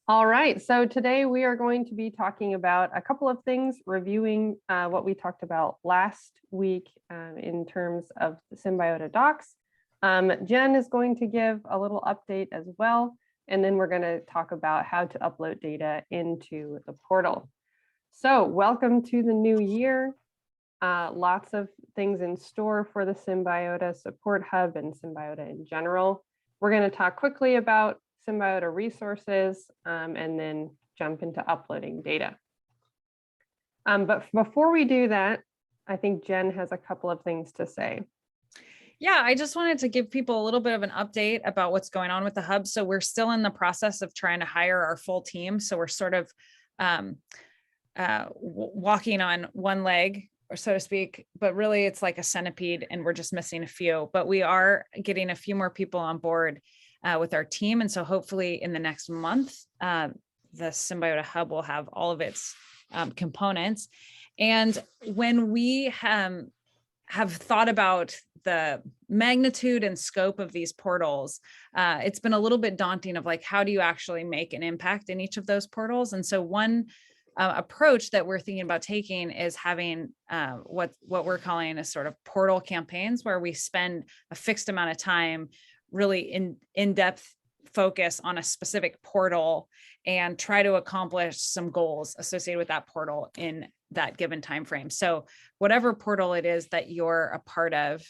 All right, so today we are going to be talking about a couple of things, reviewing what we talked about last week in terms of the Symbiota docs. Jen is going to give a little update as well, and then we're going to talk about how to upload data into the portal. So welcome to the new year. Lots of things in store for the Symbiota Support Hub and Symbiota in general. We're going to talk quickly about Symbiota resources and then jump into uploading data. But before we do that, I think Jen has a couple of things to say. Yeah, I just wanted to give people a little bit of an update about what's going on with the hub. So we're still in the process of trying to hire our full team. So we're sort of walking on one leg, or so to speak, but really it's like a centipede and we're just missing a few, but we are getting a few more people on board with our team. And so hopefully in the next month, the Symbiota Hub will have all of its components. And when we have thought about the magnitude and scope of these portals, it's been a little bit daunting of like, how do you actually make an impact in each of those portals? And so one approach that we're thinking about taking is having what we're calling a sort of portal campaigns, where we spend a fixed amount of time really in-depth focus on a specific portal and try to accomplish some goals associated with that portal in that given time frame. So whatever portal it is that you're a part of,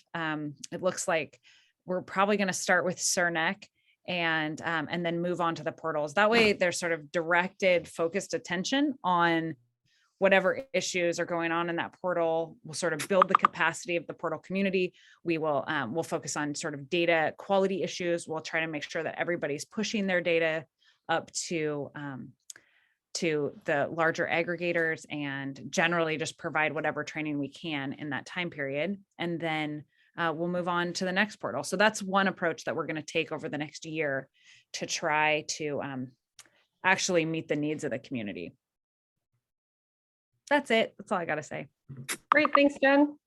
it looks like we're probably going to start with CERNEC and then move on to the portals. That way there's sort of directed, focused attention on whatever issues are going on in that portal. We'll sort of build the capacity of the portal community. We will we'll focus on sort of data quality issues. We'll try to make sure that everybody's pushing their data up to the larger aggregators and generally just provide whatever training we can in that time period. And then we'll move on to the next portal. So that's one approach that we're going to take over the next year to try to actually meet the needs of the community. That's it. That's all I got to say. Great, thanks, Jen.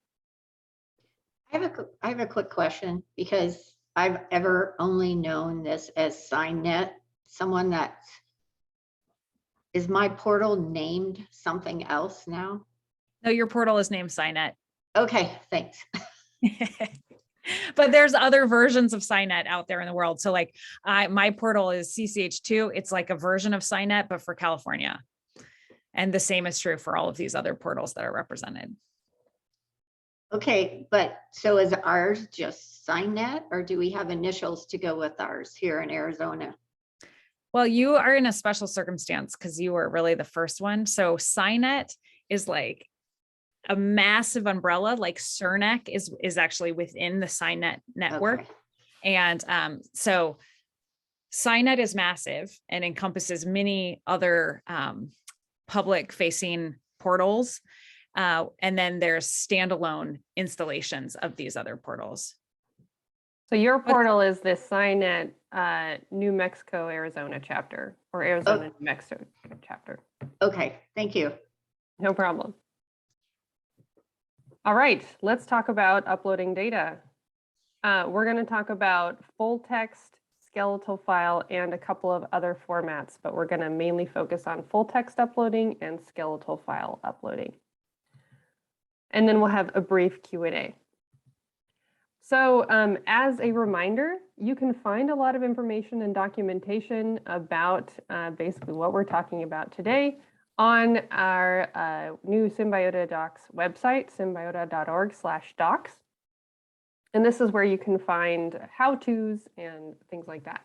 I have a quick question, because I've ever only known this as SignNet. Is my portal named something else now? No, your portal is named SignNet. Okay, thanks. But there's other versions of SignNet out there in the world. So like my portal is CCH2. It's like a version of SignNet, but for California. And the same is true for all of these other portals that are represented. Okay, but so is ours just SignNet, or do we have initials to go with ours here in Arizona? Well, you are in a special circumstance because you were really the first one. So SignNet is like a massive umbrella, like CERNEC is actually within the SignNet network. Okay. And so SignNet is massive and encompasses many other public facing portals. And then there's standalone installations of these other portals. So your portal is the SignNet New Mexico, Arizona chapter, or Arizona, New Mexico chapter. Okay, thank you. No problem. All right, let's talk about uploading data. We're going to talk about full text, skeletal file, and a couple of other formats, but we're going to mainly focus on full text uploading and skeletal file uploading. And then we'll have a brief Q&A. So as a reminder, you can find a lot of information and documentation about basically what we're talking about today on our new Symbiota Docs website, symbiota.org/docs. And this is where you can find how-tos and things like that.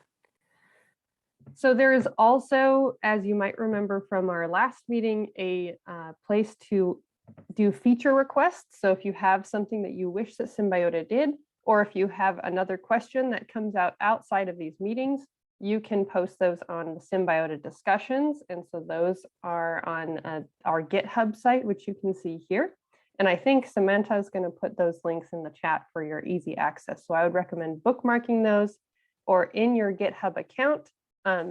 So there is also, as you might remember from our last meeting, a place to do feature requests. So if you have something that you wish that Symbiota did, or if you have another question that comes out outside of these meetings, you can post those on the Symbiota discussions. And so those are on our GitHub site, which you can see here. And I think Samantha is going to put those links in the chat for your easy access. So I would recommend bookmarking those or in your GitHub account,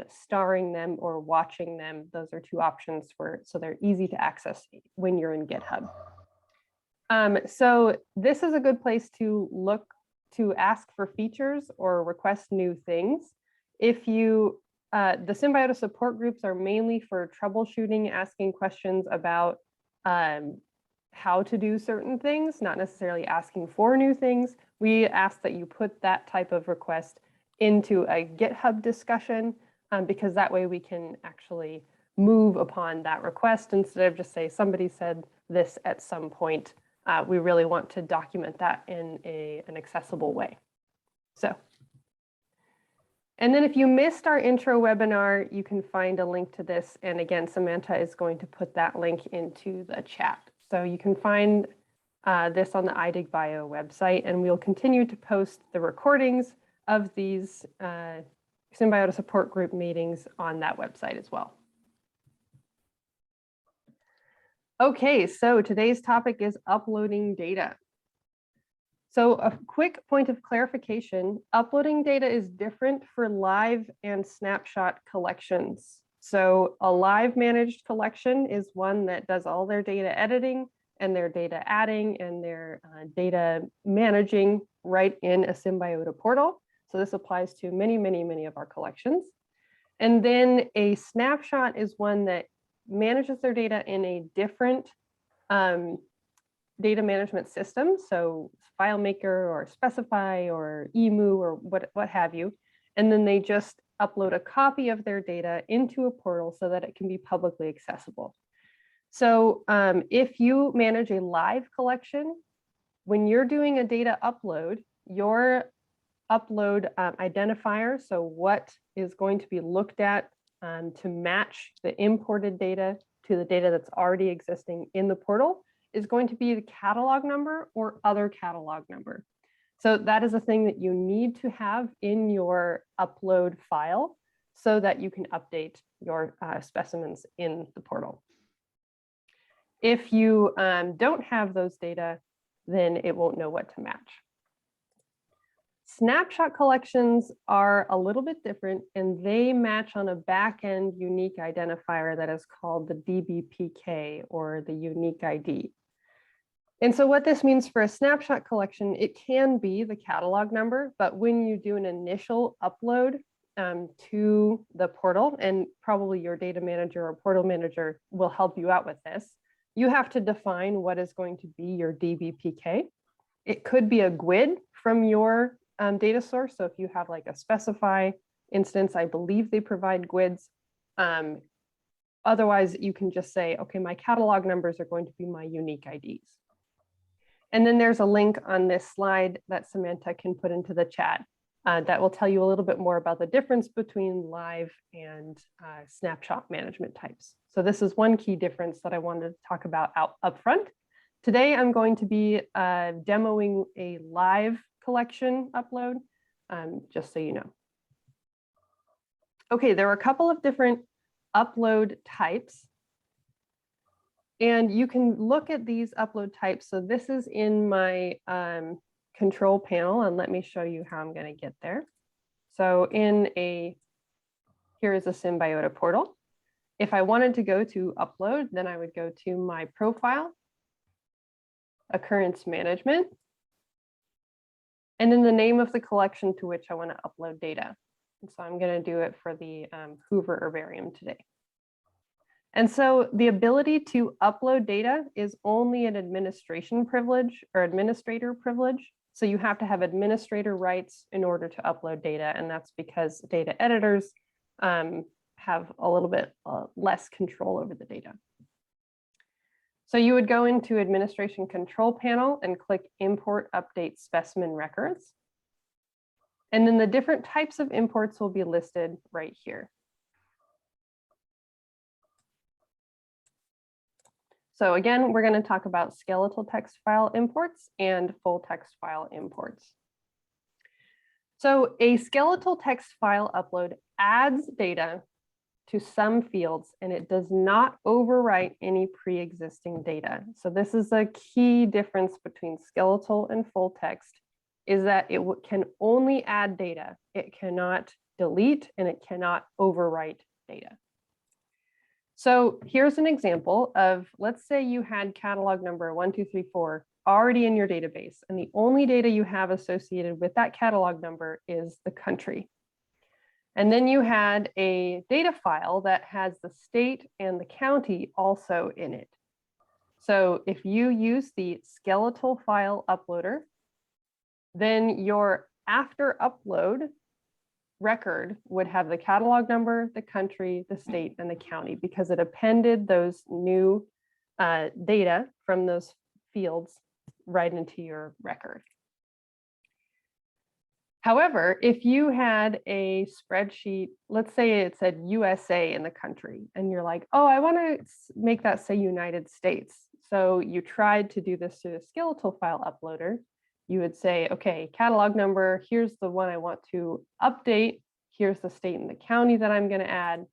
starring them or watching them. Those are two options so they're easy to access when you're in GitHub. So this is a good place to look to ask for features or request new things. If you the Symbiota support groups are mainly for troubleshooting, asking questions about how to do certain things, not necessarily asking for new things. We ask that you put that type of request into a GitHub discussion because that way we can actually move upon that request instead of just say somebody said this at some point. We really want to document that in an accessible way. So, and then if you missed our intro webinar, you can find a link to this. And again, Samantha is going to put that link into the chat. So you can find this on the iDigBio website, and we'll continue to post the recordings of these Symbiota support group meetings on that website as well. Okay, so today's topic is uploading data. So a quick point of clarification, uploading data is different for live and snapshot collections. So a live managed collection is one that does all their data editing and their data adding and their data managing right in a Symbiota portal. So this applies to many, many, many of our collections. And then a snapshot is one that manages their data in a different data management system. So FileMaker or Specify or Emu or what have you. And then they just upload a copy of their data into a portal so that it can be publicly accessible. So if you manage a live collection, when you're doing a data upload, your upload identifier, so what is going to be looked at to match the imported data to the data that's already existing in the portal, is going to be the catalog number or other catalog number. So that is a thing that you need to have in your upload file so that you can update your specimens in the portal. If you don't have those data, then it won't know what to match. Snapshot collections are a little bit different, and they match on a back-end unique identifier that is called the DBPK, or the unique ID. And so what this means for a snapshot collection, it can be the catalog number, but when you do an initial upload to the portal, and probably your data manager or portal manager will help you out with this, you have to define what is going to be your DBPK. It could be a GUID from your data source. So if you have like a Specify instance, I believe they provide GUIDs. Otherwise, you can just say, okay, my catalog numbers are going to be my unique IDs. And then there's a link on this slide that Samantha can put into the chat that will tell you a little bit more about the difference between live and snapshot management types. So this is one key difference that I wanted to talk about up front. Today, I'm going to be demoing a live collection upload, just so you know. Okay, there are a couple of different upload types. And you can look at these upload types. So this is in my control panel, and let me show you how I'm going to get there. So here is a Symbiota portal. If I wanted to go to upload, then I would go to my profile, occurrence management, and then the name of the collection to which I want to upload data. And so I'm going to do it for the Hoover Herbarium today. And so the ability to upload data is only an administration privilege or administrator privilege. So you have to have administrator rights in order to upload data. And that's because data editors have a little bit less control over the data. So you would go into administration control panel and click import update specimen records. And then the different types of imports will be listed right here. So again, we're going to talk about skeletal text file imports and full text file imports. So a skeletal text file upload adds data to some fields, and it does not overwrite any pre-existing data. So this is a key difference between skeletal and full text, is that it can only add data. It cannot delete, and it cannot overwrite data. So here's an example of, let's say you had catalog number 1234 already in your database, and the only data you have associated with that catalog number is the country. And then you had a data file that has the state and the county also in it. So if you use the skeletal file uploader, then your after upload record would have the catalog number, the country, the state, and the county, because it appended those new data from those fields right into your record. However, if you had a spreadsheet, let's say it said USA in the country, and you're like, oh, I want to make that say United States. So you tried to do this through the skeletal file uploader. You would say, okay, catalog number, here's the one I want to update. Here's the state and the county that I'm going to add.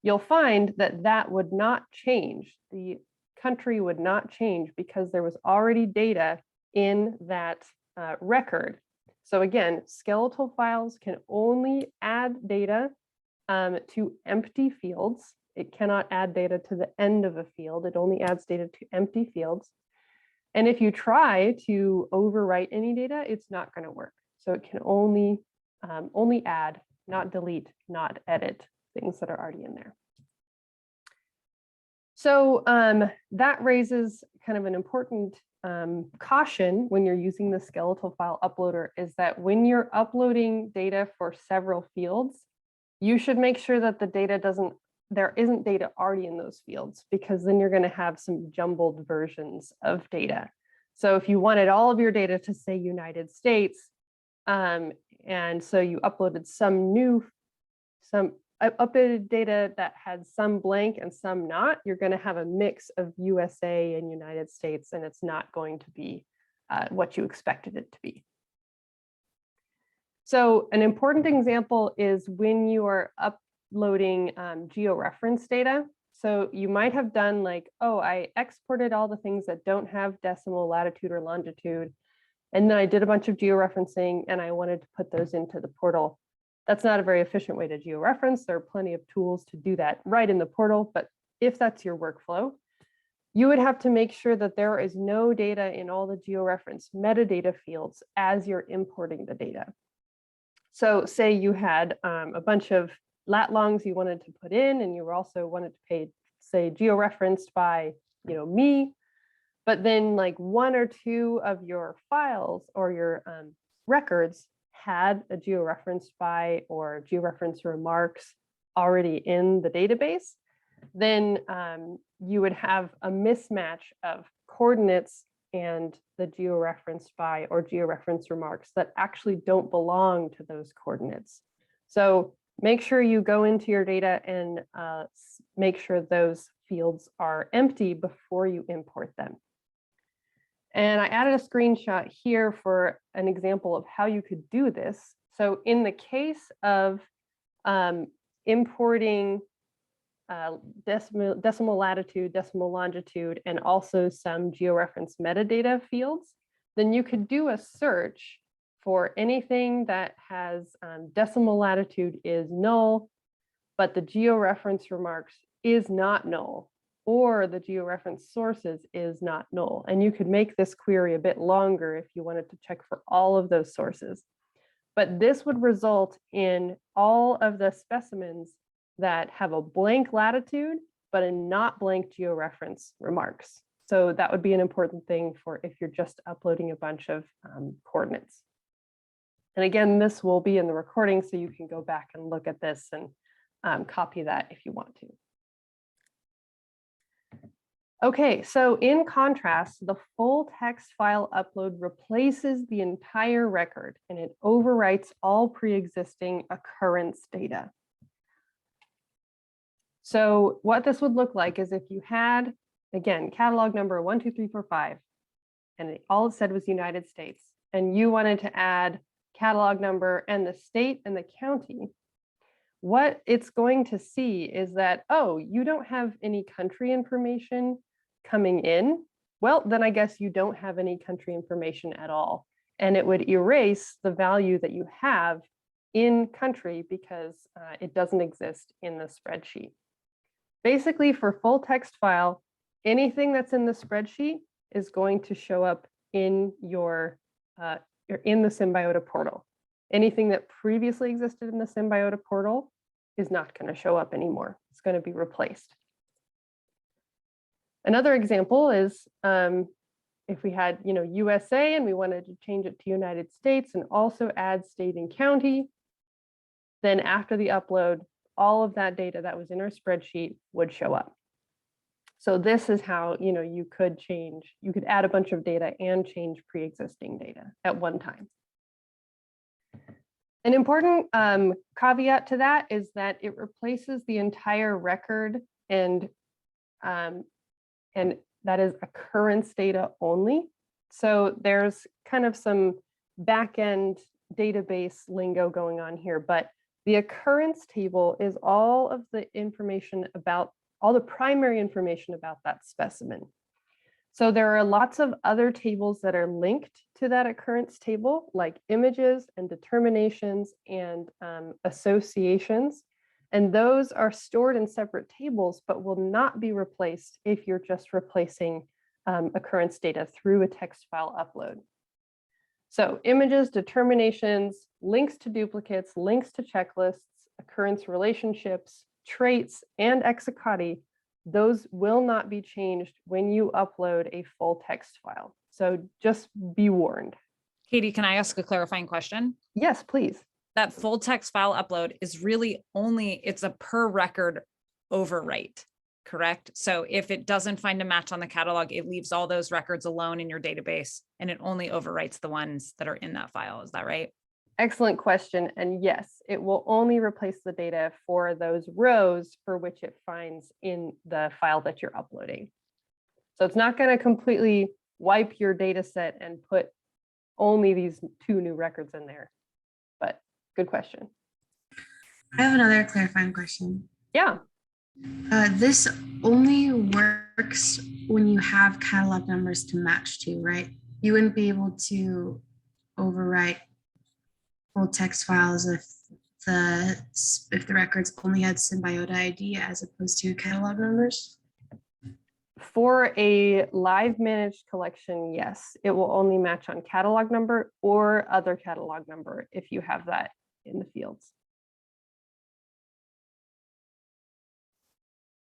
You'll find that that would not change. The country would not change because there was already data in that record. So again, skeletal files can only add data to empty fields. It cannot add data to the end of a field. It only adds data to empty fields. And if you try to overwrite any data, it's not going to work. So it can only add, not delete, not edit things that are already in there. So that raises kind of an important caution when you're using the skeletal file uploader, is that when you're uploading data for several fields, you should make sure that the data there isn't data already in those fields, because then you're going to have some jumbled versions of data. So if you wanted all of your data to say United States, and so you uploaded some updated data that had some blank and some not, you're going to have a mix of USA and United States, and it's not going to be what you expected it to be. So an important example is when you are uploading georeference data. So you might have done like, oh, I exported all the things that don't have decimal, latitude, or longitude, and then I did a bunch of georeferencing and I wanted to put those into the portal. That's not a very efficient way to georeference. There are plenty of tools to do that right in the portal, but if that's your workflow, you would have to make sure that there is no data in all the georeference metadata fields as you're importing the data. So say you had a bunch of lat longs you wanted to put in, and you also wanted to pay, say, georeferenced by, me, but then like one or two of your files or your records had a georeferenced by or georeference remarks already in the database, then you would have a mismatch of coordinates and the georeferenced by or georeference remarks that actually don't belong to those coordinates. So make sure you go into your data and make sure those fields are empty before you import them. And I added a screenshot here for an example of how you could do this. So in the case of importing decimal latitude, decimal longitude, and also some georeference metadata fields, then you could do a search for anything that has decimal latitude is null, but the georeference remarks is not null, or the georeference sources is not null. And you could make this query a bit longer if you wanted to check for all of those sources. But this would result in all of the specimens that have a blank latitude, but a not blank georeference remarks. So that would be an important thing for if you're just uploading a bunch of coordinates. And again, this will be in the recording, so you can go back and look at this and copy that if you want to. Okay, so in contrast, the full text file upload replaces the entire record and it overwrites all pre-existing occurrence data. So what this would look like is if you had, again, catalog number 12345, and all it said was United States, and you wanted to add catalog number and the state and the county, what it's going to see is that, oh, you don't have any country information coming in. Well, then I guess you don't have any country information at all. And it would erase the value that you have in country because it doesn't exist in the spreadsheet. Basically, for full text file, anything that's in the spreadsheet is going to show up in your in the Symbiota portal. Anything that previously existed in the Symbiota portal is not going to show up anymore. It's going to be replaced. Another example is if we had, USA and we wanted to change it to United States and also add state and county, then after the upload, all of that data that was in our spreadsheet would show up. So this is how, you could add a bunch of data and change pre-existing data at one time. An important caveat to that is that it replaces the entire record, and that is occurrence data only. So there's kind of some back-end database lingo going on here, but the occurrence table is all of the information about, all the primary information about that specimen. So there are lots of other tables that are linked to that occurrence table, like images and determinations and associations. And those are stored in separate tables, but will not be replaced if you're just replacing occurrence data through a text file upload. So images, determinations, links to duplicates, links to checklists, occurrence relationships, traits, and hexacoddy, those will not be changed when you upload a full text file. So just be warned. Katie, can I ask a clarifying question? Yes, please. That full text file upload is really it's a per record overwrite, correct? So if it doesn't find a match on the catalog, it leaves all those records alone in your database and it only overwrites the ones that are in that file. Is that right? Excellent question. And yes, it will only replace the data for those rows for which it finds in the file that you're uploading. So it's not going to completely wipe your data set and put only these 2 new records in there. But good question. I have another clarifying question. Yeah. This only works when you have catalog numbers to match to, right? You wouldn't be able to overwrite full text files if the records only had Symbiota ID as opposed to catalog numbers? For a live managed collection, yes, it will only match on catalog number or other catalog number if you have that in the fields.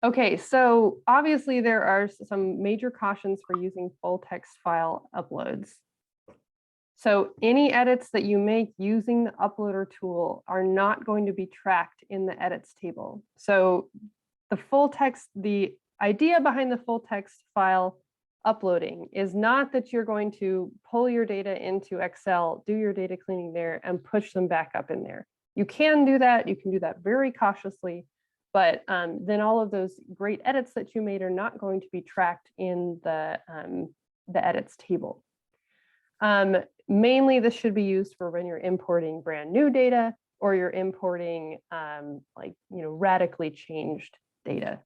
Okay, so obviously there are some major cautions for using full text file uploads. So any edits that you make using the uploader tool are not going to be tracked in the edits table. So the full text, the idea behind the full text file uploading is not that you're going to pull your data into Excel, do your data cleaning there, and push them back up in there. You can do that. You can do that very cautiously, but then all of those great edits that you made are not going to be tracked in the edits table. Mainly, this should be used for when you're importing brand new data or you're importing radically changed data.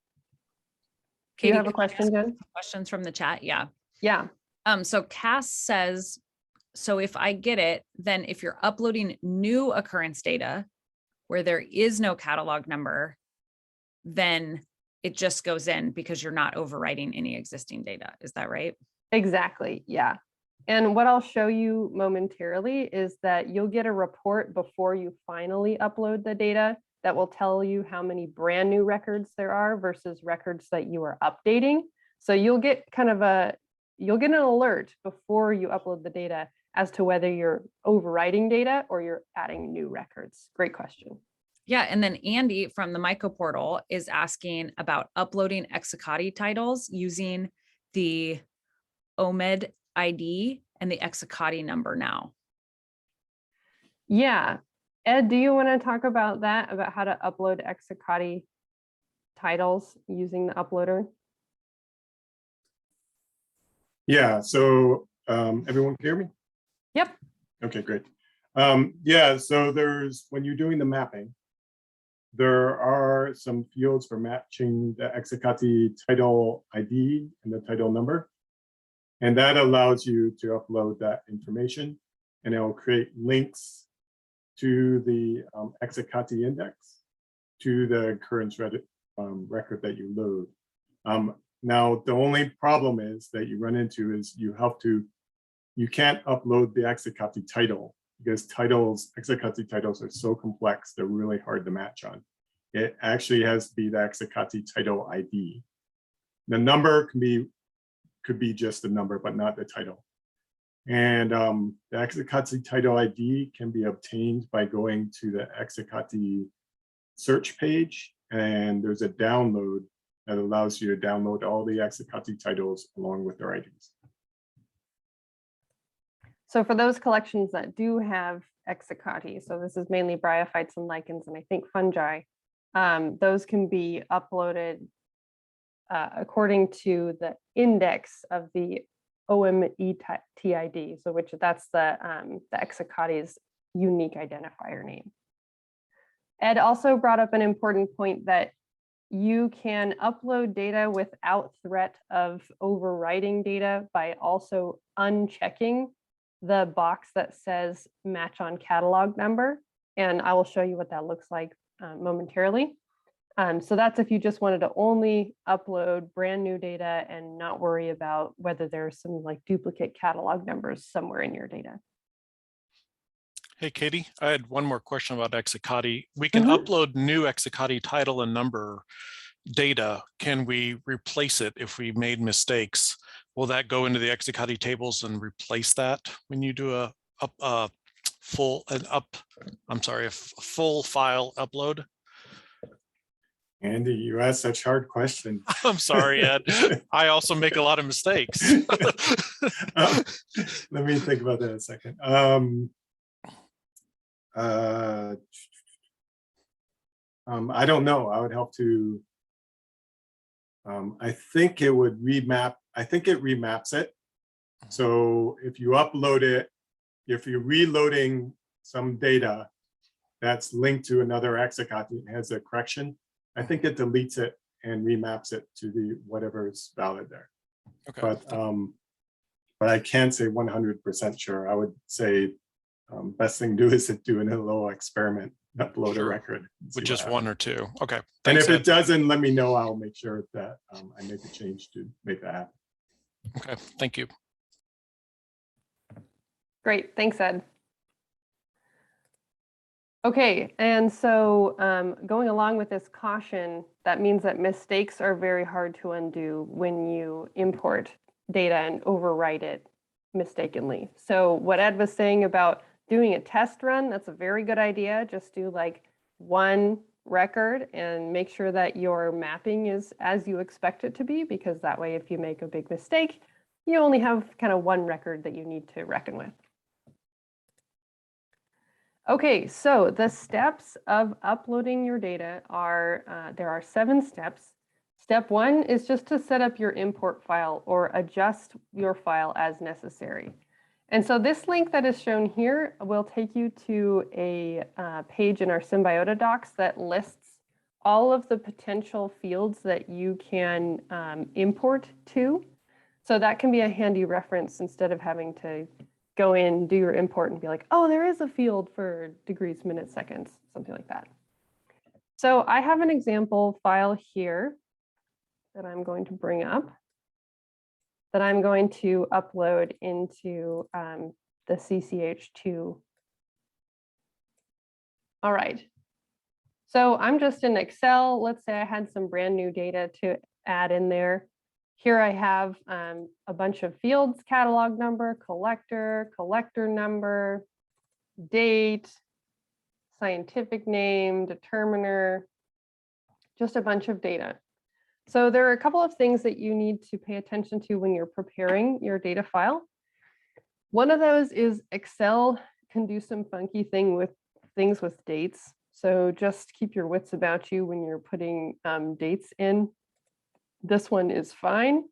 Do you have a question, Jen? Questions from the chat? Yeah. Yeah. So Cass says, so if I get it, then if you're uploading new occurrence data where there is no catalog number, then it just goes in because you're not overwriting any existing data. Is that right? Exactly. Yeah. And what I'll show you momentarily is that you'll get a report before you finally upload the data that will tell you how many brand new records there are versus records that you are updating. So you'll get you'll get an alert before you upload the data as to whether you're overwriting data or you're adding new records. Great question. Yeah, and then Andy from the Myco portal is asking about uploading hexacoddy titles using the OMED ID and the hexacoddy number now. Yeah. Ed, do you want to talk about that, about how to upload hexacoddy titles using the uploader? Yeah, so everyone can hear me? Yep. Okay, great. Yeah, so when you're doing the mapping, there are some fields for matching the hexacoddy title ID and the title number. And that allows you to upload that information, and it will create links to the hexacoddy index to the occurrence record that you load. Now, the only problem is that you run into is you can't upload the hexacoddy title because titles, Hexacati titles are so complex, they're really hard to match on. It actually has to be the Hexacati title ID. The number could be just the number, but not the title. And the Hexacati title ID can be obtained by going to the Hexacati search page, and there's a download that allows you to download all the Hexacati titles along with their IDs. So for those collections that do have Hexacati, so this is mainly bryophytes and lichens, and I think fungi, those can be uploaded according to the index of the OMETID, so that's the Hexacati's unique identifier name. Ed also brought up an important point that you can upload data without threat of overwriting data by also unchecking the box that says match on catalog number. And I will show you what that looks like momentarily. So that's if you just wanted to only upload brand new data and not worry about whether there's some like duplicate catalog numbers somewhere in your data. Hey, Katie, I had one more question about Hexacati. We can upload new Hexacati title and number data. Can we replace it if we made mistakes? Will that go into the Hexacati tables and replace that when you do a full file upload? Andy, you asked such hard questions. I'm sorry, Ed. I also make a lot of mistakes. Let me think about that a second. I don't know. I would have to. I think it would remap. I think it remaps it. So if you upload it, if you're reloading some data that's linked to another Hexacati and has a correction, I think it deletes it and remaps it to the whatever is valid there. Okay. But I can't say 100% sure. I would say best thing to do is to do a little experiment, upload a record. With just one or two. Okay. And Thanks, if it Ed. doesn't, let me know. I'll make sure that I make a change to make that happen. Okay, thank you. Great, thanks, Ed. Okay, and so going along with this caution, that means that mistakes are very hard to undo when you import data and overwrite it mistakenly. So what Ed was saying about doing a test run, that's a very good idea. Just do like one record and make sure that your mapping is as you expect it to be, because that way if you make a big mistake, you only have kind of one record that you need to reckon with. Okay, so the steps of uploading your data are, there are 7 steps. Step 1 is just to set up your import file or adjust your file as necessary. And so this link that is shown here will take you to a page in our Symbiota docs that lists all of the potential fields that you can import to. So that can be a handy reference instead of having to go in, do your import and be like, oh, there is a field for degrees, minutes, seconds, something like that. So I have an example file here that I'm going to bring up that I'm going to upload into the CCH2. All right. So I'm just in Excel. Let's say I had some brand new data to add in there. Here I have a bunch of fields: catalog number, collector, collector number, date, scientific name, determiner, just a bunch of data. So there are a couple of things that you need to pay attention to when you're preparing your data file. One of those is Excel can do some funky things with dates. So just keep your wits about you when you're putting dates in. This one is fine.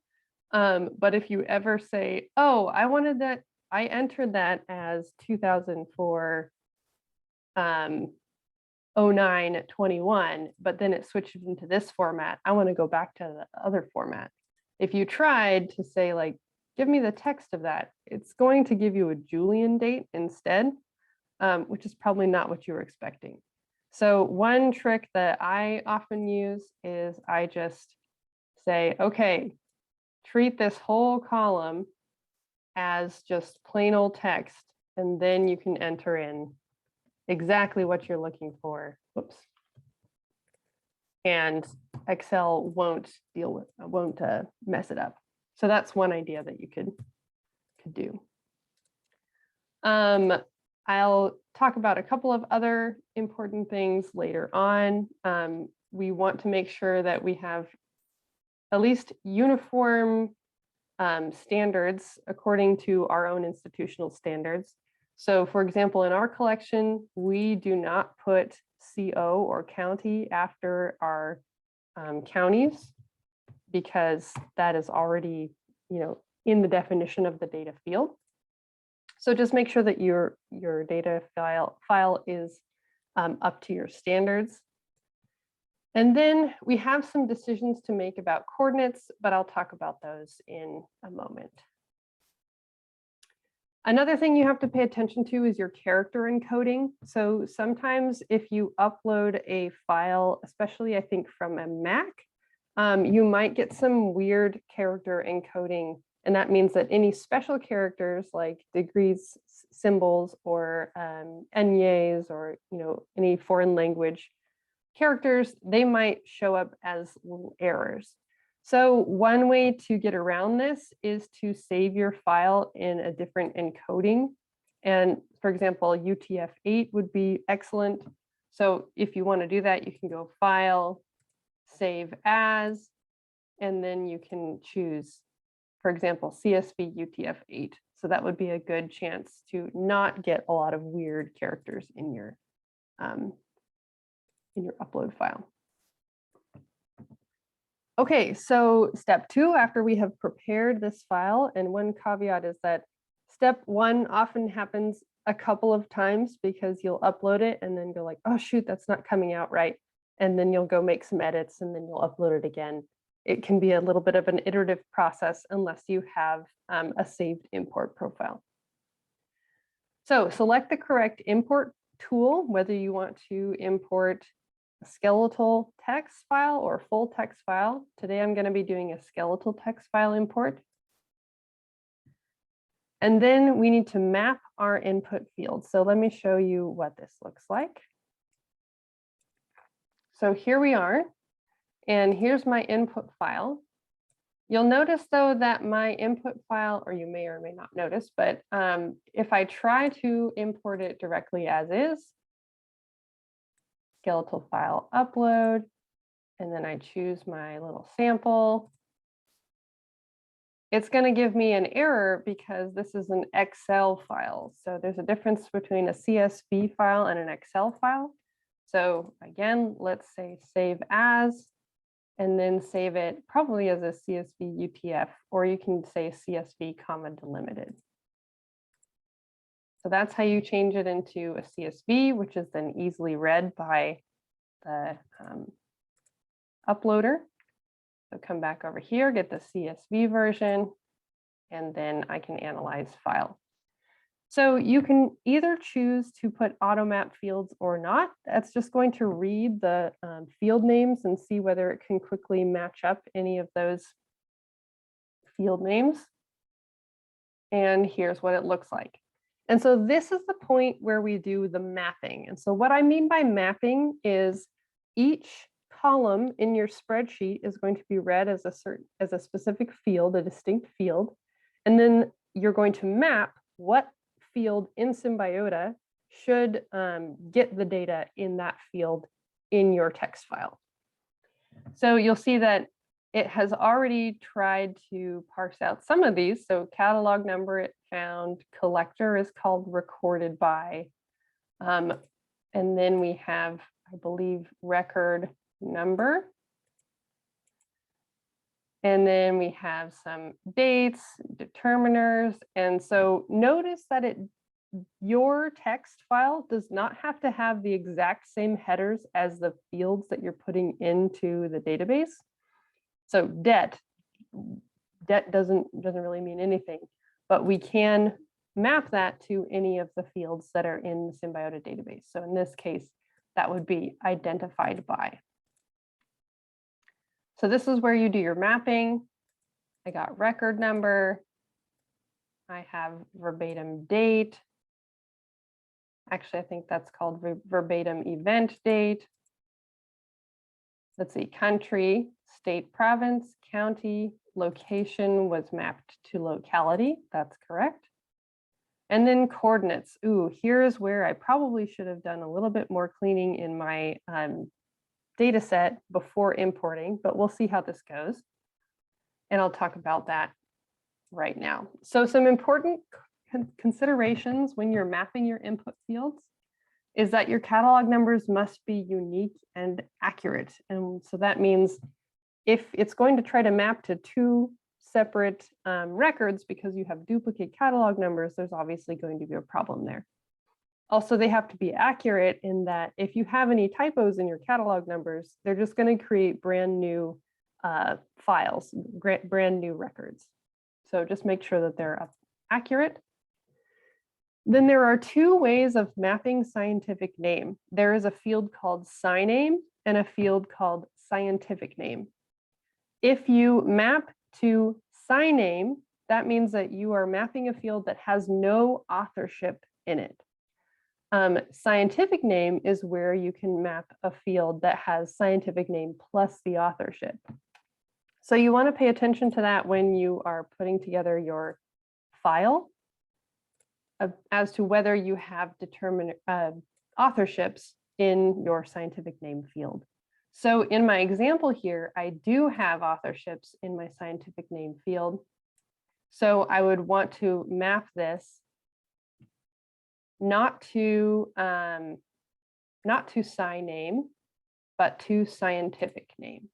But if you ever say, oh, I entered that as 2004 09/21, but then it switched into this format. I want to go back to the other format. If you tried to say like, give me the text of that, it's going to give you a Julian date instead, which is probably not what you were expecting. So one trick that I often use is I just say, okay, treat this whole column as just plain old text and then you can enter in exactly what you're looking for. Whoops. And Excel won't mess it up. So that's one idea that you could do. I'll talk about a couple of other important things later on. We want to make sure that we have at least uniform standards according to our own institutional standards. So for example, in our collection, we do not put CO or county after our counties because that is already, in the definition of the data field. So just make sure that your data file is up to your standards. And then we have some decisions to make about coordinates, but I'll talk about those in a moment. Another thing you have to pay attention to is your character encoding. So sometimes if you upload a file, especially I think from a Mac, you might get some weird character encoding. And that means that any special characters like degrees, symbols, or enye's, or any foreign language characters, they might show up as little errors. So one way to get around this is to save your file in a different encoding. And for example, UTF-8 would be excellent. So if you want to do that, you can go File, Save As, and then you can choose, for example, CSV UTF-8. So that would be a good chance to not get a lot of weird characters in your upload file. Okay, so step 2, after we have prepared this file, and one caveat is that step 1 often happens a couple of times because you'll upload it and then go like, oh shoot, that's not coming out right. And then you'll go make some edits and then you'll upload it again. It can be a little bit of an iterative process unless you have a saved import profile. So select the correct import tool, whether you want to import a skeletal text file or full text file. Today I'm going to be doing a skeletal text file import. And then we need to map our input fields. So let me show you what this looks like. So here we are, and here's my input file. You'll notice though that my input file, or you may or may not notice, but if I try to import it directly as is, skeletal file upload, and then I choose my little sample, it's going to give me an error because this is an Excel file. So there's a difference between a CSV file and an Excel file. So again, let's say save as, and then save it probably as a CSV UTF, or you can say CSV comma delimited. So that's how you change it into a CSV, which is then easily read by the uploader. So come back over here, get the CSV version, and then I can analyze file. So you can either choose to put auto map fields or not. That's just going to read the field names and see whether it can quickly match up any of those field names. And here's what it looks like. And so this is the point where we do the mapping. And so what I mean by mapping is each column in your spreadsheet is going to be read as a specific field, a distinct field. And then you're going to map what field in Symbiota should get the data in that field in your text file. So you'll see that it has already tried to parse out some of these. So catalog number it found, collector is called recorded by. And then we have, I believe, record number. And then we have some dates, determiners. And so notice that your text file does not have to have the exact same headers as the fields that you're putting into the database. So debt doesn't really mean anything, but we can map that to any of the fields that are in the Symbiota database. So in this case, that would be identified by. So this is where you do your mapping. I got record number. I have verbatim date. Actually, I think that's called verbatim event date. Let's see, country, state, province, county, location was mapped to locality. That's correct. And then coordinates. Ooh, here's where I probably should have done a little bit more cleaning in my data set before importing, but we'll see how this goes. And I'll talk about that right now. So some important considerations when you're mapping your input fields is that your catalog numbers must be unique and accurate. And so that means if it's going to try to map to two separate records because you have duplicate catalog numbers, there's obviously going to be a problem there. Also, they have to be accurate in that if you have any typos in your catalog numbers, they're just going to create brand new files, brand new records. So just make sure that they're accurate. Then there are two ways of mapping scientific name. There is a field called SciName and a field called scientific name. If you map to SciName, that means that you are mapping a field that has no authorship in it. Scientific name is where you can map a field that has scientific name plus the authorship. So you want to pay attention to that when you are putting together your file as to whether you have determined authorships in your scientific name field. So in my example here, I do have authorships in my scientific name field. So I would want to map this not to SciName, but to scientific name.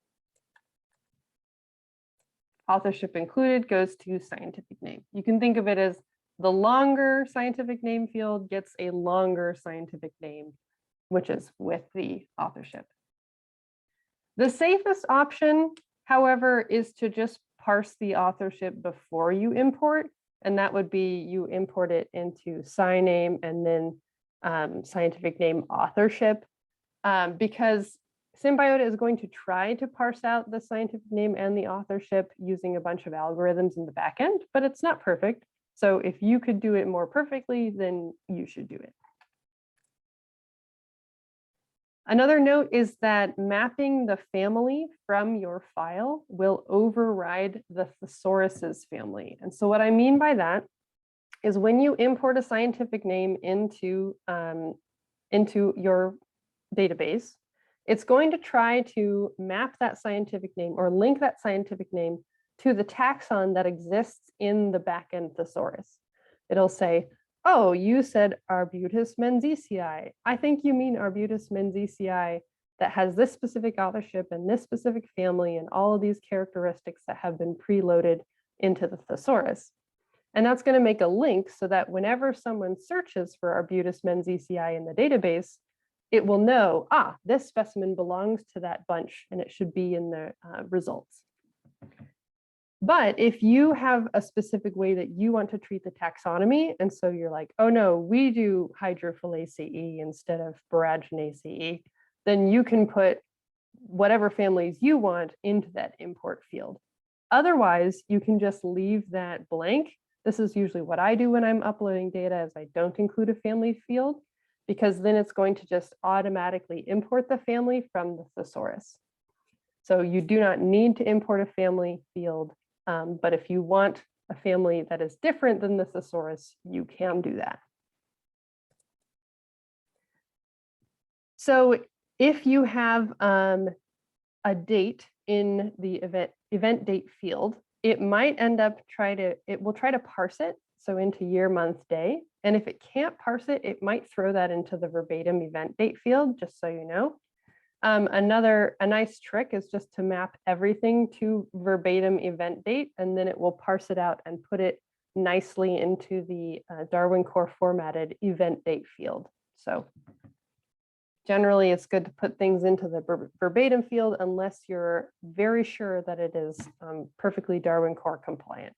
Authorship included goes to scientific name. You can think of it as the longer scientific name field gets a longer scientific name, which is with the authorship. The safest option, however, is to just parse the authorship before you import. And that would be you import it into SciName and then scientific name authorship, because Symbiota is going to try to parse out the scientific name and the authorship using a bunch of algorithms in the backend, but it's not perfect. So if you could do it more perfectly, then you should do it. Another note is that mapping the family from your file will override the thesaurus's family. And so what I mean by that is when you import a scientific name into your database, it's going to try to map that scientific name or link that scientific name to the taxon that exists in the backend thesaurus. It'll say, oh, you said Arbutus menzicii. I think you mean Arbutus menzicii that has this specific authorship and this specific family and all of these characteristics that have been preloaded into the thesaurus. And that's going to make a link so that whenever someone searches for Arbutus menzicii in the database, it will know, this specimen belongs to that bunch and it should be in the results. But if you have a specific way that you want to treat the taxonomy, and so you're like, oh no, we do Hydrophalaceae instead of Boraginaceae, then you can put whatever families you want into that import field. Otherwise, you can just leave that blank. This is usually what I do when I'm uploading data, is I don't include a family field, because then it's going to just automatically import the family from the thesaurus. So you do not need to import a family field. But if you want a family that is different than the thesaurus, you can do that. So if you have a date in the event date field, it might end up it will try to parse it, so into year, month, day. And if it can't parse it, it might throw that into the verbatim event date field, just so you know. A nice trick is just to map everything to verbatim event date, and then it will parse it out and put it nicely into the Darwin Core formatted event date field. So generally, it's good to put things into the verbatim field unless you're very sure that it is perfectly Darwin Core compliant.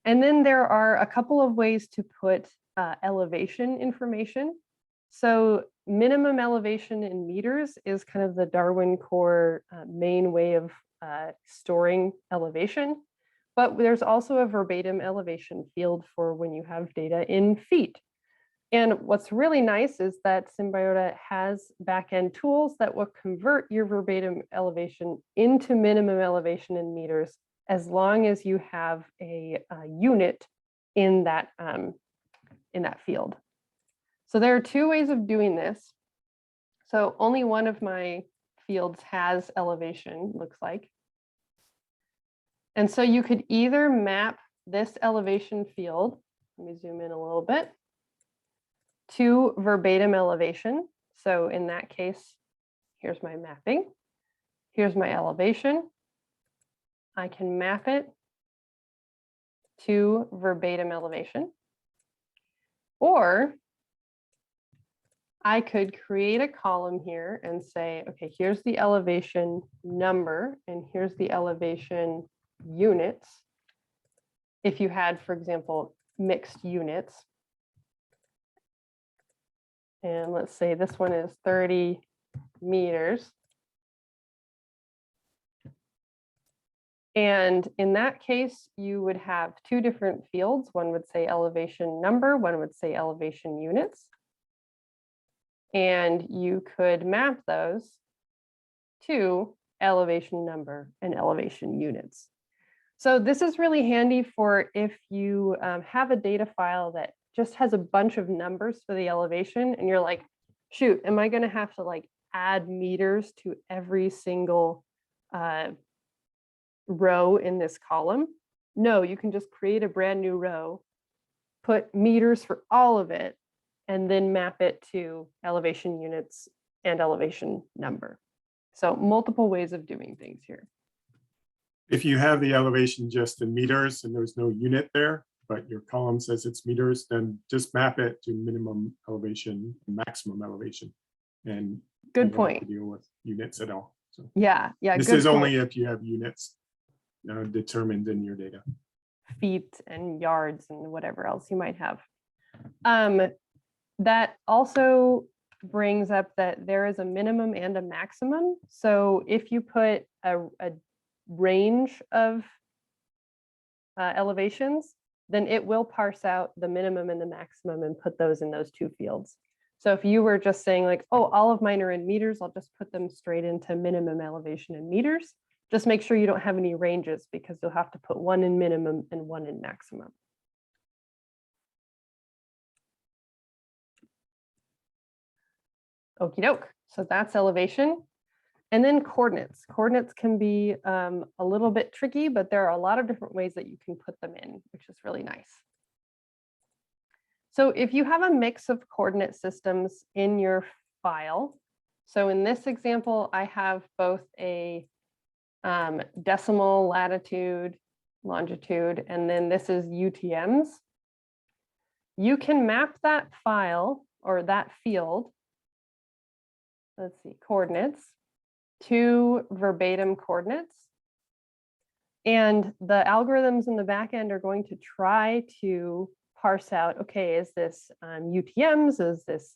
And then there are a couple of ways to put elevation information. So minimum elevation in meters is kind of the Darwin Core main way of storing elevation. But there's also a verbatim elevation field for when you have data in feet. And what's really nice is that Symbiota has backend tools that will convert your verbatim elevation into minimum elevation in meters, as long as you have a unit in that field. So there are two ways of doing this. So only one of my fields has elevation, looks like. And so you could either map this elevation field, let me zoom in a little bit, to verbatim elevation. So in that case, here's my mapping. Here's my elevation. I can map it to verbatim elevation. Or I could create a column here and say, okay, here's the elevation number and here's the elevation units. If you had, for example, mixed units. And let's say this one is 30 meters. And in that case, you would have two different fields. One would say elevation number, one would say elevation units. And you could map those to elevation number and elevation units. So this is really handy for if you have a data file that just has a bunch of numbers for the elevation and you're like, shoot, am I going to have to like add meters to every single row in this column? No, you can just create a brand new row, put meters for all of it, and then map it to elevation units and elevation number. So multiple ways of doing things here. If you have the elevation just in meters and there's no unit there, but your column says it's meters, then just map it to minimum elevation, maximum elevation. And Good you don't have point. to deal with units at all. So Yeah, this good is only point. if you have units determined in your data. Feet and yards and whatever else you might have. That also brings up that there is a minimum and a maximum. So if you put a range of elevations, then it will parse out the minimum and the maximum and put those in those two fields. So if you were just saying like, oh, all of mine are in meters, I'll just put them straight into minimum elevation in meters. Just make sure you don't have any ranges because you'll have to put one in minimum and one in maximum. Okie doke. So that's elevation. And then coordinates. Coordinates can be a little bit tricky, but there are a lot of different ways that you can put them in, which is really nice. So if you have a mix of coordinate systems in your file, so in this example, I have both a decimal, latitude, longitude, and then this is UTMs. You can map that file or that field, let's see, coordinates, to verbatim coordinates. And the algorithms in the back end are going to try to parse out, okay, is this UTMs? Is this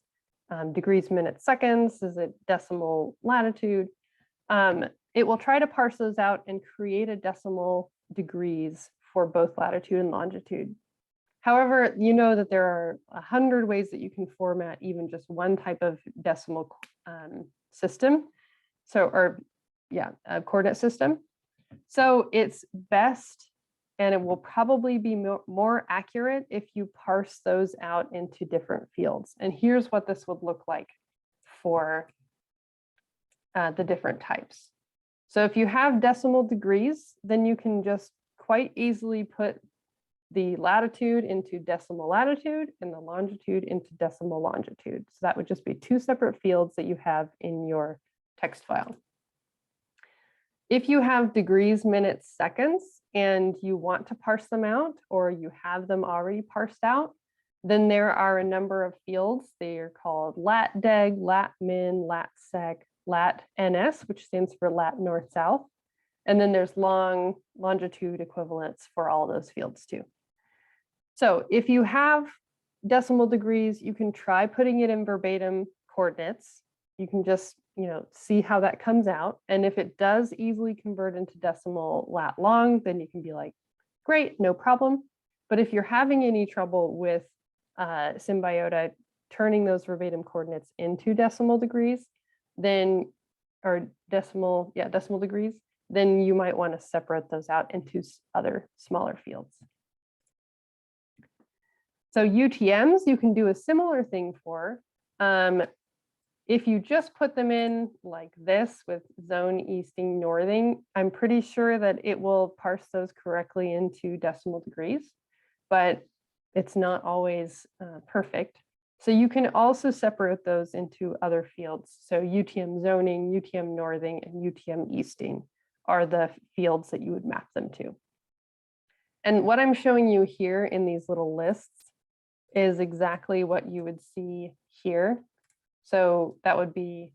degrees, minutes, seconds? Is it decimal latitude? It will try to parse those out and create a decimal degrees for both latitude and longitude. However, you know that there are 100 ways that you can format even just one type of decimal system. So, or yeah, a coordinate system. So it's best, and it will probably be more accurate if you parse those out into different fields. And here's what this would look like for the different types. So if you have decimal degrees, then you can just quite easily put the latitude into decimal latitude and the longitude into decimal longitude. So that would just be two separate fields that you have in your text file. If you have degrees, minutes, seconds, and you want to parse them out, or you have them already parsed out, then there are a number of fields. They are called latdeg, latmin, latsec, latns, which stands for lat north south. And then there's longitude equivalents for all those fields too. So if you have decimal degrees, you can try putting it in verbatim coordinates. You can just, see how that comes out. And if it does easily convert into decimal lat long, then you can be like, great, no problem. But if you're having any trouble with Symbiota turning those verbatim coordinates into decimal degrees, then, or decimal degrees, then you might want to separate those out into other smaller fields. So UTMs, you can do a similar thing for. If you just put them in like this with zone, easting, northing, I'm pretty sure that it will parse those correctly into decimal degrees, but it's not always perfect. So you can also separate those into other fields. So UTM zoning, UTM northing, and UTM easting are the fields that you would map them to. And what I'm showing you here in these little lists is exactly what you would see here. So that would be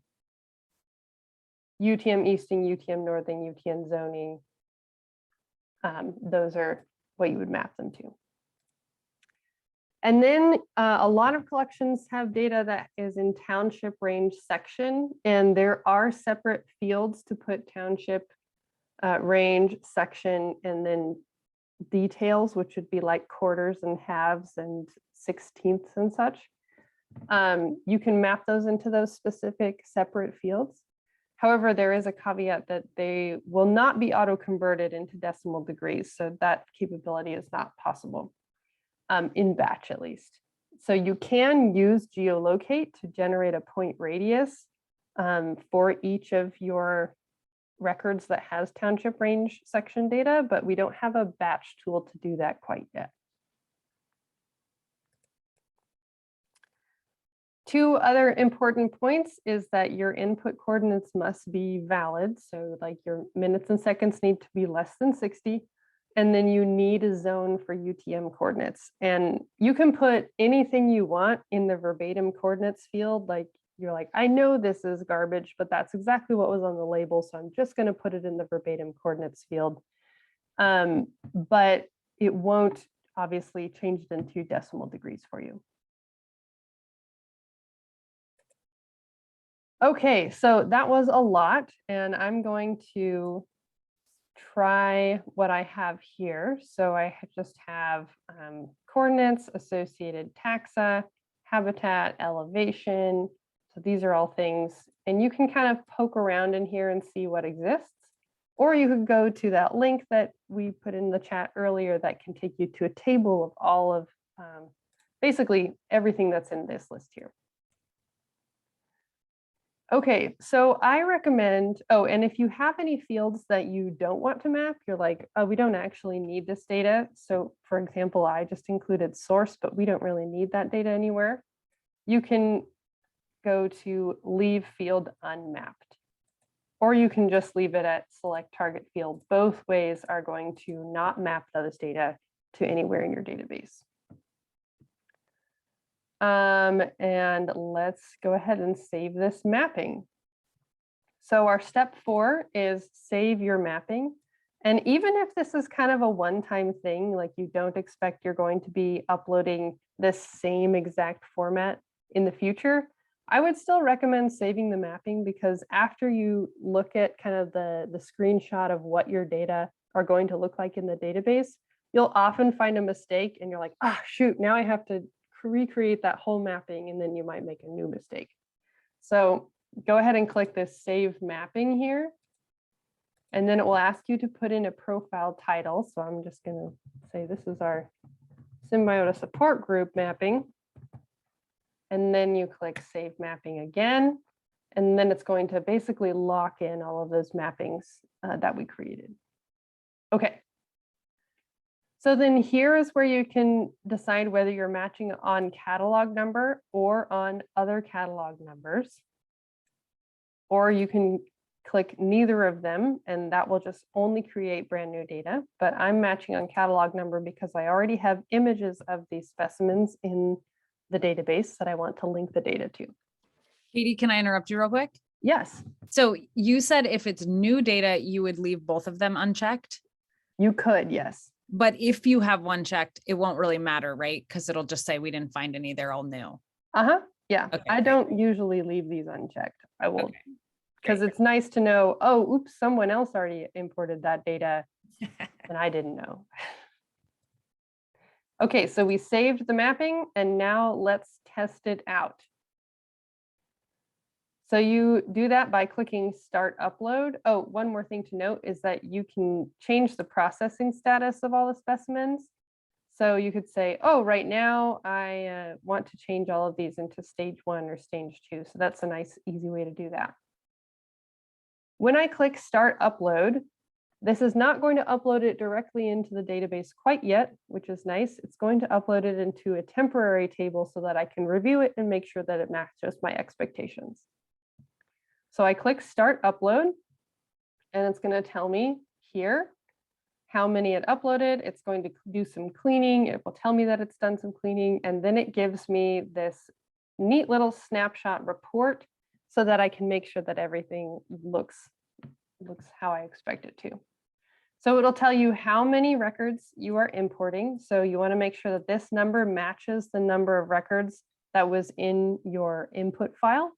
UTM easting, UTM northing, UTM zoning. Those are what you would map them to. And then a lot of collections have data that is in township range section, and there are separate fields to put township range section and then details, which would be like quarters and halves and sixteenths and such. You can map those into those specific separate fields. However, there is a caveat that they will not be auto-converted into decimal degrees, so that capability is not possible in batch at least. So you can use geolocate to generate a point radius for each of your records that has township range section data, but we don't have a batch tool to do that quite yet. Two other important points is that your input coordinates must be valid. So like your minutes and seconds need to be less than 60. And then you need a zone for UTM coordinates. And you can put anything you want in the verbatim coordinates field. Like you're like, I know this is garbage, but that's exactly what was on the label. So I'm just going to put it in the verbatim coordinates field. But it won't obviously change it into decimal degrees for you. Okay, so that was a lot, and I'm going to try what I have here. So I just have coordinates, associated taxa, habitat, elevation. So these are all things, and you can kind of poke around in here and see what exists. Or you could go to that link that we put in the chat earlier that can take you to a table of all of basically everything that's in this list here. Okay, so I recommend, oh, and if you have any fields that you don't want to map, you're like, oh, we don't actually need this data. So for example, I just included source, but we don't really need that data anywhere. You can go to leave field unmapped, or you can just leave it at select target field. Both ways are going to not map those data to anywhere in your database. And let's go ahead and save this mapping. So our step 4 is save your mapping. And even if this is kind of a one-time thing, like you don't expect you're going to be uploading this same exact format in the future, I would still recommend saving the mapping, because after you look at kind of the screenshot of what your data are going to look like in the database, you'll often find a mistake and you're like, ah, shoot, now I have to recreate that whole mapping, and then you might make a new mistake. So go ahead and click this save mapping here, and then it will ask you to put in a profile title. So I'm just going to say this is our Symbiota support group mapping, and then you click save mapping again, and then it's going to basically lock in all of those mappings that we created. Okay. So then here is where you can decide whether you're matching on catalog number or on other catalog numbers. Or you can click neither of them, and that will just only create brand new data. But I'm matching on catalog number because I already have images of these specimens in the database that I want to link the data to. Katie, can I interrupt you real quick? Yes, So you said if it's new data, you would leave both of them unchecked. you could, yes. But if you have one checked, it won't really matter, right? Because it'll just say we didn't find any, they're all new. Yeah, Okay, I great. don't usually leave these unchecked. I will, Okay, because it's nice to know, oh, oops, someone else already imported that data and I didn't know. Okay, so we saved the mapping and now let's test it out. So you do that by clicking Start Upload. Oh, one more thing to note is that you can change the processing status of all the specimens. So you could say, oh, right now I want to change all of these into stage 1 or stage 2. So that's a nice, easy way to do that. When I click Start Upload, this is not going to upload it directly into the database quite yet, which is nice. It's going to upload it into a temporary table so that I can review it and make sure that it matches my expectations. So I click Start Upload, and it's going to tell me here how many it uploaded. It's going to do some cleaning. It will tell me that it's done some cleaning, and then it gives me this neat little snapshot report so that I can make sure that everything looks how I expect it to. So it'll tell you how many records you are importing. So you want to make sure that this number matches the number of records that was in your input file.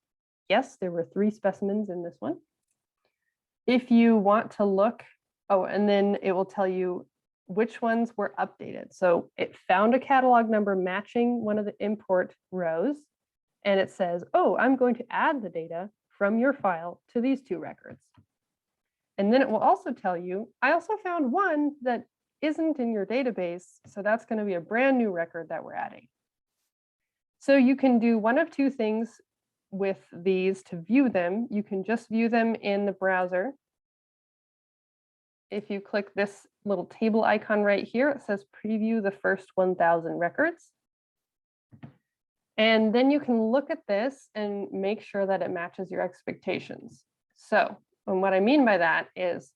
Yes, there were 3 specimens in this one. If you want to look, oh, and then it will tell you which ones were updated. So it found a catalog number matching one of the import rows, and it says, oh, I'm going to add the data from your file to these 2 records. And then it will also tell you, I also found one that isn't in your database, so that's going to be a brand new record that we're adding. So you can do one of 2 things with these to view them. You can just view them in the browser. If you click this little table icon right here, it says preview the first 1,000 records. And then you can look at this and make sure that it matches your expectations. So, and what I mean by that is,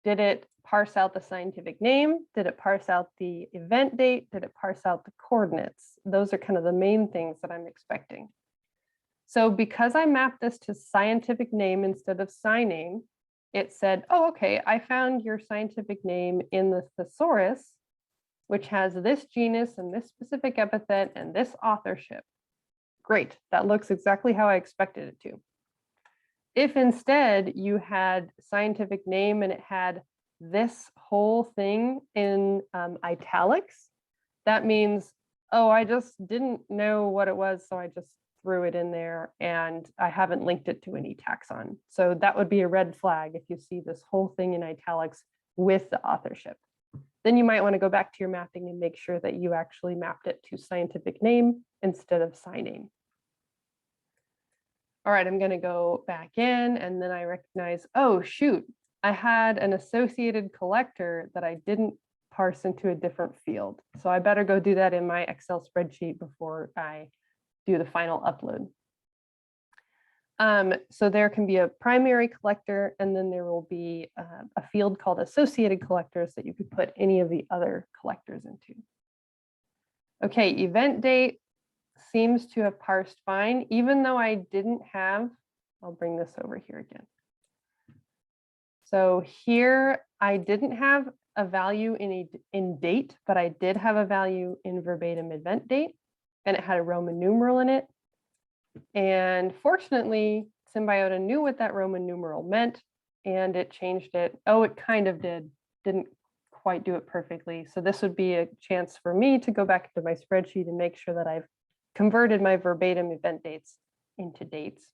did it parse out the scientific name? Did it parse out the event date? Did it parse out the coordinates? Those are kind of the main things that I'm expecting. So because I mapped this to scientific name instead of SciName, it said, oh, okay, I found your scientific name in the thesaurus, which has this genus and this specific epithet and this authorship. Great, that looks exactly how I expected it to. If instead you had scientific name and it had this whole thing in italics, that means, oh, I just didn't know what it was, so I just threw it in there and I haven't linked it to any taxon. So that would be a red flag if you see this whole thing in italics with the authorship. Then you might want to go back to your mapping and make sure that you actually mapped it to scientific name instead of SciName. All right, I'm going to go back in and then I recognize, oh, shoot, I had an associated collector that I didn't parse into a different field. So I better go do that in my Excel spreadsheet before I do the final upload. So there can be a primary collector, and then there will be a field called associated collectors that you could put any of the other collectors into. Okay, event date seems to have parsed fine, even though I didn't have, I'll bring this over here again. So here I didn't have a value in date, but I did have a value in verbatim event date, and it had a Roman numeral in it. And fortunately, Symbiota knew what that Roman numeral meant, and it changed it. Oh, it kind of didn't quite do it perfectly. So this would be a chance for me to go back into my spreadsheet and make sure that I've converted my verbatim event dates into dates.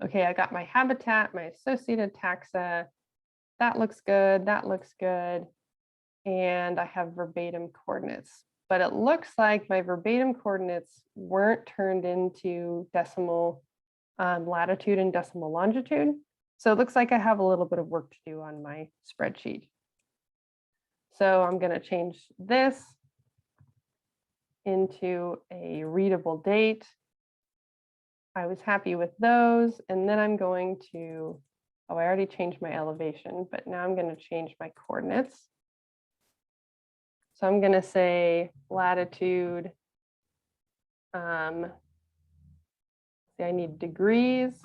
Okay, I got my habitat, my associated taxa. That looks good, that looks good. And I have verbatim coordinates. But it looks like my verbatim coordinates weren't turned into decimal latitude and decimal longitude. So it looks like I have a little bit of work to do on my spreadsheet. So I'm going to change this into a readable date. I was happy with those. And then I'm going to, oh, I already changed my elevation, but now I'm going to change my coordinates. So I'm going to say latitude, see, I need degrees,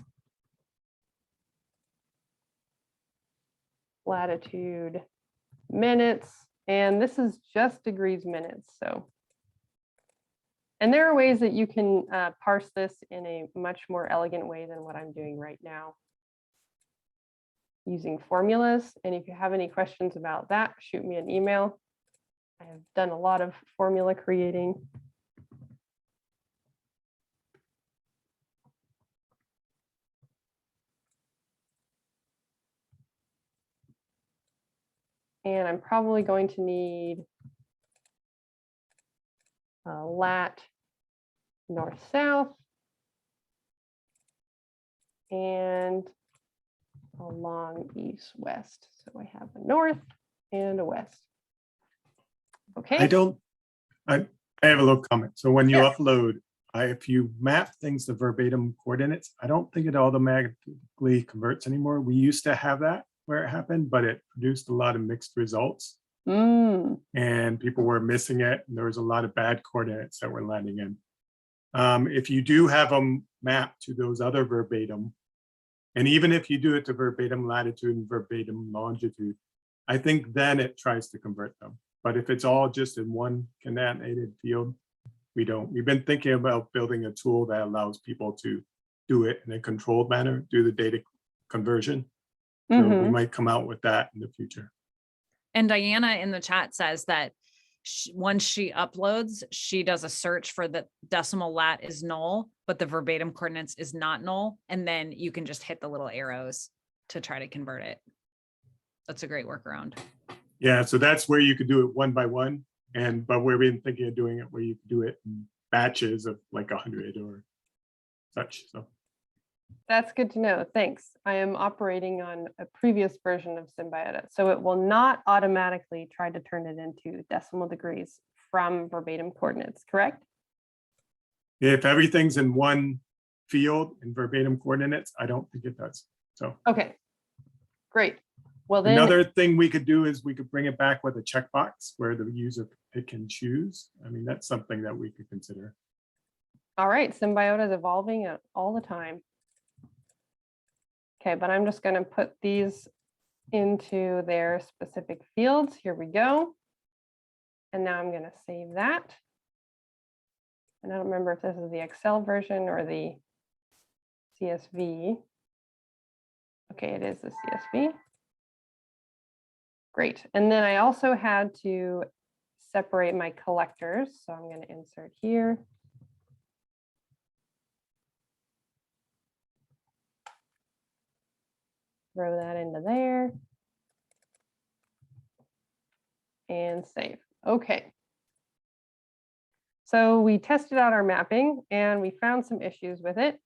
latitude, minutes, and this is just degrees minutes. So, and there are ways that you can parse this in a much more elegant way than what I'm doing right now using formulas. And if you have any questions about that, shoot me an email. I have done a lot of formula creating. And I'm probably going to need a lat north-south and a long east-west. So I have a north and a west. Okay. I have a little comment. So when you Yes. upload, if you map things to verbatim coordinates, I don't think it automatically converts anymore. We used to have that where it happened, but it produced a lot of mixed results and people were missing it. And there was a lot of bad coordinates that were landing in. If you do have them mapped to those other verbatim, and even if you do it to verbatim latitude and verbatim longitude, I think then it tries to convert them. But if it's all just in one concatenated field, we don't. We've been thinking about building a tool that allows people to do it in a controlled manner, do the data conversion. So we might come out with that in the future. And Diana in the chat says that once she uploads, she does a search for the decimal lat is null, but the verbatim coordinates is not null. And then you can just hit the little arrows to try to convert it. That's a great workaround. Yeah, so that's where you could do it one by one. But we've been thinking of doing it where you could do it in batches of like 100 or such. So that's good to know. Thanks. I am operating on a previous version of Symbiota, so it will not automatically try to turn it into decimal degrees from verbatim coordinates, correct? if everything's in one field in verbatim coordinates, I don't think it does. So Okay, great. Well, then another thing we could do is we could bring it back with a checkbox where the user pick and choose. I mean, that's something that we could consider. all right, Symbiota is evolving all the time. Okay, but I'm just going to put these into their specific fields. Here we go. And now I'm going to save that. And I don't remember if this is the Excel version or the CSV. Okay, it is the CSV. Great. And then I also had to separate my collectors. So I'm going to insert here. Throw that into there. And save. Okay. So we tested out our mapping and we found some issues with it.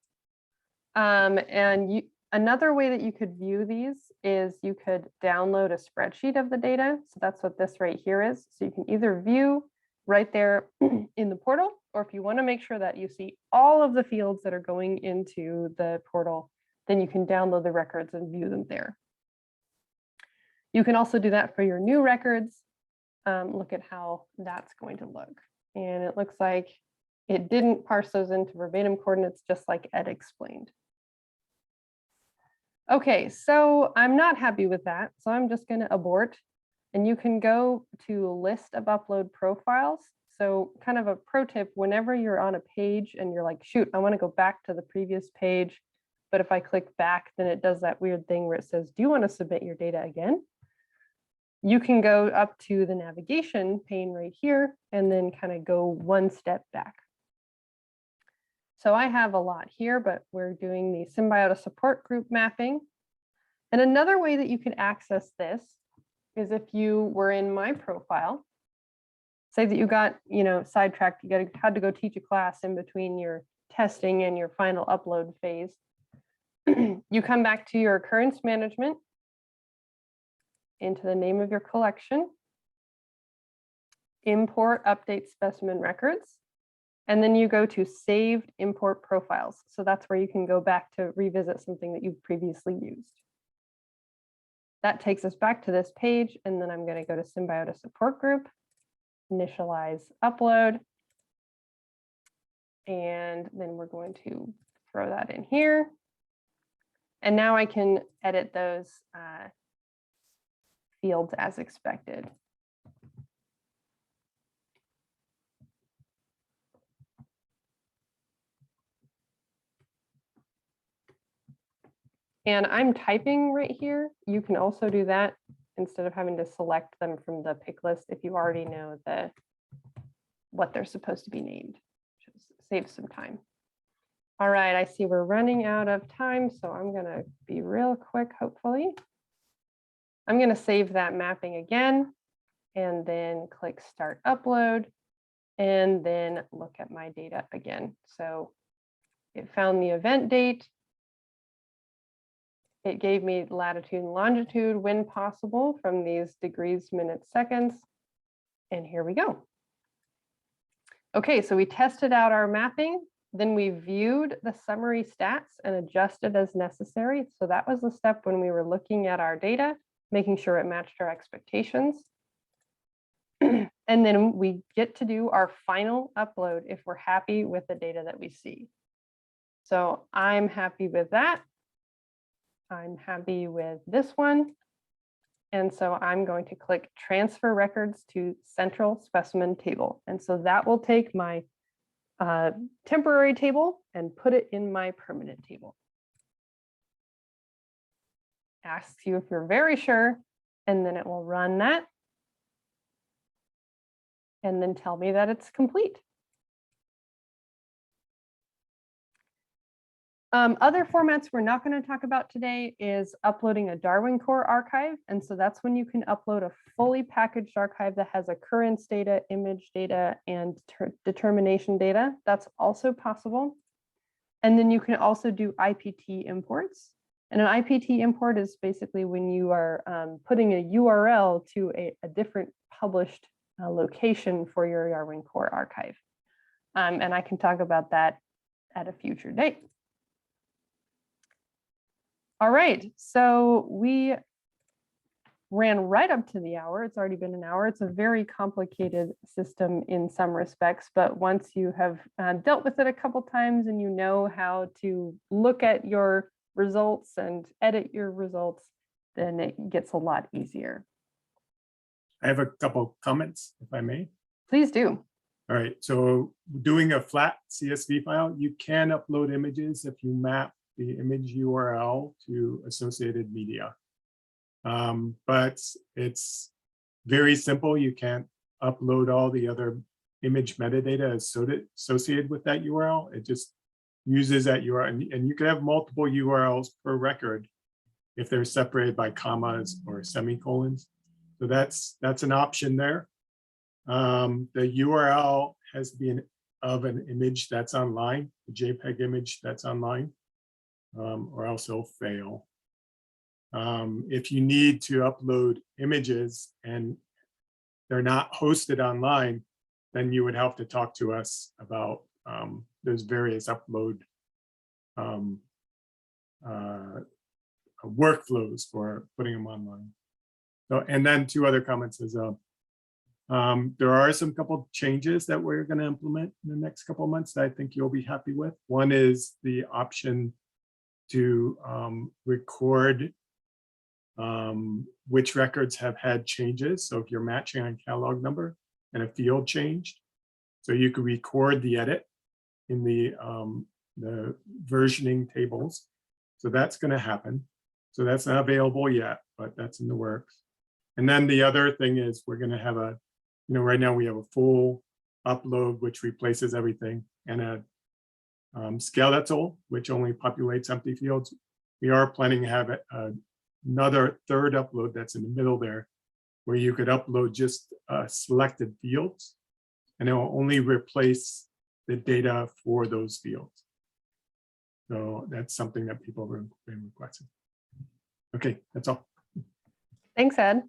Another way that you could view these is you could download a spreadsheet of the data. So that's what this right here is. So you can either view right there in the portal, or if you want to make sure that you see all of the fields that are going into the portal, then you can download the records and view them there. You can also do that for your new records. Look at how that's going to look. And it looks like it didn't parse those into verbatim coordinates, just like Ed explained. Okay, so I'm not happy with that. So I'm just going to abort. And you can go to list of upload profiles. So kind of a pro tip, whenever you're on a page and you're like, shoot, I want to go back to the previous page. But if I click back, then it does that weird thing where it says, do you want to submit your data again? You can go up to the navigation pane right here and then kind of go one step back. So I have a lot here, but we're doing the Symbiota support group mapping. And another way that you could access this is if you were in my profile, say that you got, sidetracked, had to go teach a class in between your testing and your final upload phase. You come back to your occurrence management, into the name of your collection, import update specimen records, and then you go to saved import profiles. So that's where you can go back to revisit something that you've previously used. That takes us back to this page, and then I'm going to go to Symbiota support group, initialize upload, and then we're going to throw that in here. And now I can edit those fields as expected. And I'm typing right here. You can also do that. instead of having to select them from the pick list if you already know what they're supposed to be named. Save some time. All right, I see we're running out of time, so I'm gonna be real quick, hopefully. I'm gonna save that mapping again, and then click Start Upload, and then look at my data again. So it found the event date. It gave me latitude and longitude when possible from these degrees, minutes, seconds, and here we go. Okay, so we tested out our mapping, then we viewed the summary stats and adjusted as necessary. So that was the step when we were looking at our data, making sure it matched our expectations. And then we get to do our final upload if we're happy with the data that we see. So I'm happy with that. I'm happy with this one. And so I'm going to click Transfer Records to Central Specimen Table. And so that will take my temporary table and put it in my permanent table. Asks you if you're very sure, and then it will run that. And then tell me that it's complete. Other formats we're not going to talk about today is uploading a Darwin Core archive. And so that's when you can upload a fully packaged archive that has occurrence data, image data, and determination data. That's also possible. And then you can also do IPT imports. And an IPT import is basically when you are putting a URL to a different published location for your Darwin Core archive. And I can talk about that at a future date. All right, so we ran right up to the hour. It's already been an hour. It's a very complicated system in some respects, but once you have dealt with it a couple times and you know how to look at your results and edit your results, then it gets a lot easier. I have a couple comments, if I may. Please do. All right, so doing a flat CSV file, you can upload images if you map the image URL to associated media. But it's very simple. You can't upload all the other image metadata associated with that URL. It just uses that URL. And you can have multiple URLs per record if they're separated by commas or semicolons. So that's an option there. The URL has been of an image that's online, a JPEG image that's online. Or else it'll fail. If you need to upload images and they're not hosted online, then you would have to talk to us about those various upload workflows for putting them online. So, and then two other comments is there are some couple changes that we're going to implement in the next couple of months that I think you'll be happy with. One is the option to record which records have had changes. So if you're matching on catalog number and a field changed, so you could record the edit in the versioning tables. So that's going to happen. So that's not available yet, but that's in the works. And then the other thing is we're going to have a, right now we have a full upload, which replaces everything, and a Skeletal, which only populates empty fields. We are planning to have another third upload that's in the middle there, where you could upload just selected fields, and it will only replace the data for those fields. So that's something that people have been requesting. Okay, that's all. Thanks, Ed.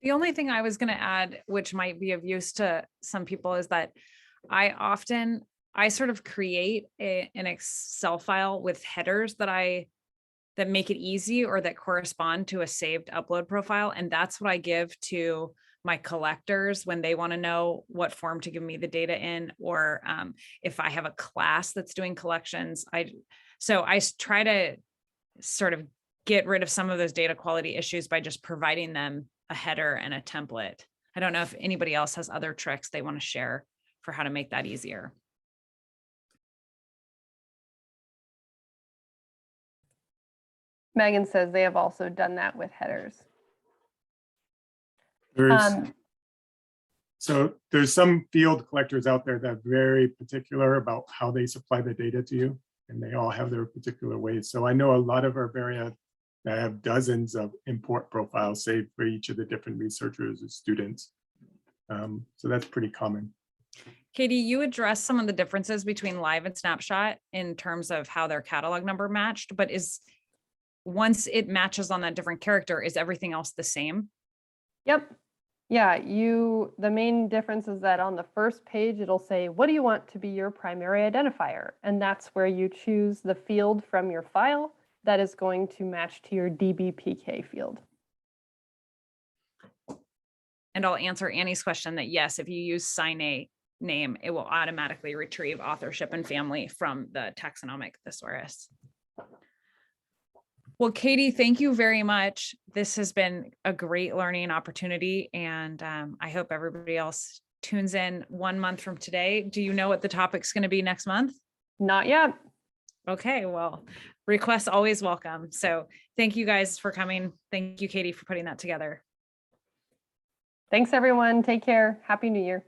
The only thing I was going to add, which might be of use to some people, is that I sort of create an Excel file with headers that make it easy or that correspond to a saved upload profile. And that's what I give to my collectors when they want to know what form to give me the data in, or if I have a class that's doing collections. So I try to sort of get rid of some of those data quality issues by just providing them a header and a template. I don't know if anybody else has other tricks they want to share for how to make that easier. Megan says they have also done that with headers. There's, so there's some field collectors out there that are very particular about how they supply the data to you, and they all have their particular ways. So I know a lot of herbaria that have dozens of import profiles saved for each of the different researchers or students. So that's pretty common. Katie, you addressed some of the differences between live and snapshot in terms of how their catalog number matched, but once it matches on that different character, is everything else the same? Yep. Yeah, the main difference is that on the first page, it'll say, what do you want to be your primary identifier? And that's where you choose the field from your file that is going to match to your DBPK field. And I'll answer Annie's question that yes, if you use Sine name, it will automatically retrieve authorship and family from the taxonomic thesaurus. Well, Katie, thank you very much. This has been a great learning opportunity, and I hope everybody else tunes in 1 month from today. Do you know what the topic's going to be next month? Not yet. Okay, well, requests always welcome. So thank you guys for coming. Thank you, Katie, for putting that together. Thanks, everyone. Take care. Happy New Year.